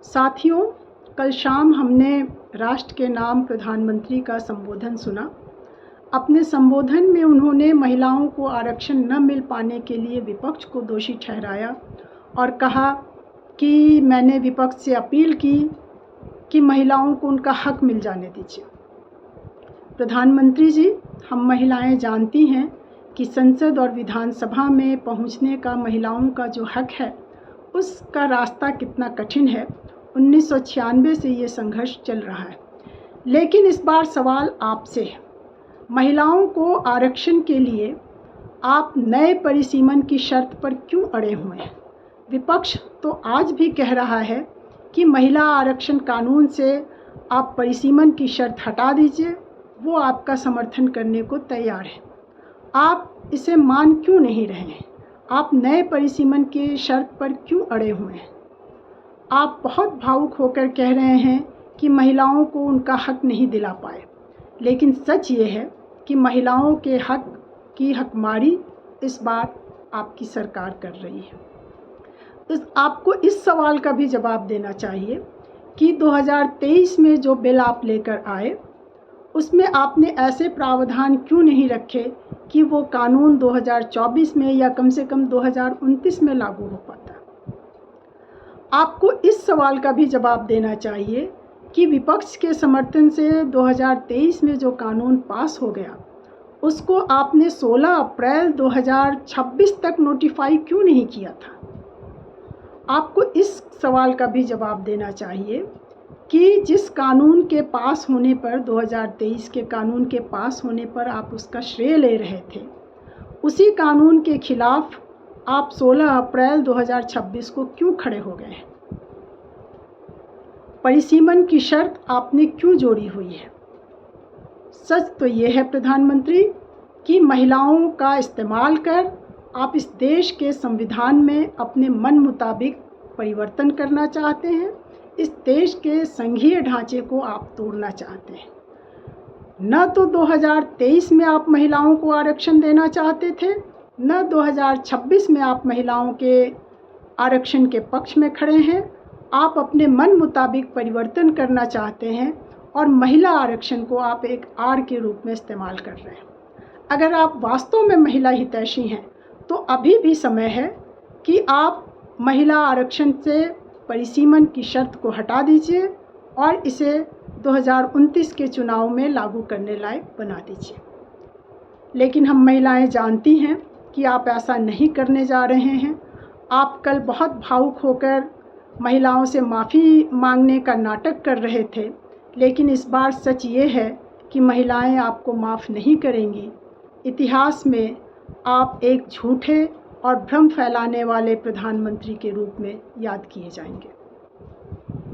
साथियों, कल शाम हमने राष्ट्र के नाम प्रधानमंत्री का संबोधन सुना। अपने संबोधन में उन्होंने महिलाओं को आरक्षण न मिल पाने के लिए विपक्ष को दोषी ठहराया और कहा कि मैंने विपक्ष से अपील की कि महिलाओं को उनका हक मिल जाने दीजिए। प्रधानमंत्री जी, हम महिलाएं जानती हैं कि संसद और विधानसभा में पहुंचने का महिलाओं का जो हक है उसका रास्ता कितना कठिन है। 1996 से ये संघर्ष चल रहा है। लेकिन इस बार सवाल आपसे है, महिलाओं को आरक्षण के लिए आप नए परिसीमन की शर्त पर क्यों अड़े हुए हैं? विपक्ष तो आज भी कह रहा है कि महिला आरक्षण कानून से आप परिसीमन की शर्त हटा दीजिए, वो आपका समर्थन करने को तैयार है। आप इसे मान क्यों नहीं रहे हैं? आप नए परिसीमन की शर्त पर क्यों अड़े हुए हैं? आप बहुत भावुक होकर कह रहे हैं कि महिलाओं को उनका हक नहीं दिला पाए, लेकिन सच ये है कि महिलाओं के हक की हकमारी इस बार आपकी सरकार कर रही है। आपको इस सवाल का भी जवाब देना चाहिए कि 2023 में जो बिल आप लेकर आए उसमें आपने ऐसे प्रावधान क्यों नहीं रखे कि वो कानून 2024 में या कम से कम 2029 में लागू हो पाता। आपको इस सवाल का भी जवाब देना चाहिए कि विपक्ष के समर्थन से 2023 में जो कानून पास हो गया उसको आपने 16 अप्रैल 2026 तक नोटिफाई क्यों नहीं किया था। आपको इस सवाल का भी जवाब देना चाहिए कि जिस कानून के पास होने पर 2023 के कानून के पास होने पर आप उसका श्रेय ले रहे थे, उसी कानून के खिलाफ आप 16 अप्रैल 2026 को क्यों खड़े हो गए हैं? परिसीमन की शर्त आपने क्यों जोड़ी हुई है? सच तो ये है प्रधानमंत्री कि महिलाओं का इस्तेमाल कर आप इस देश के संविधान में अपने मन मुताबिक परिवर्तन करना चाहते हैं। इस देश के संघीय ढांचे को आप तोड़ना चाहते हैं। न तो 2023 में आप महिलाओं को आरक्षण देना चाहते थे, न 2026 में आप महिलाओं के आरक्षण के पक्ष में खड़े हैं। आप अपने मन मुताबिक परिवर्तन करना चाहते हैं और महिला आरक्षण को आप एक आड़ के रूप में इस्तेमाल कर रहे हैं। अगर आप वास्तव में महिला हितैषी हैं तो अभी भी समय है कि आप महिला आरक्षण से परिसीमन की शर्त को हटा दीजिए और इसे 2029 के चुनाव में लागू करने लायक बना दीजिए। लेकिन हम महिलाएं जानती हैं कि आप ऐसा नहीं करने जा रहे हैं। आप कल बहुत भावुक होकर महिलाओं से माफ़ी मांगने का नाटक कर रहे थे, लेकिन इस बार सच ये है कि महिलाएं आपको माफ़ नहीं करेंगी। इतिहास में आप एक झूठे और भ्रम फैलाने वाले प्रधानमंत्री के रूप में याद किए जाएंगे।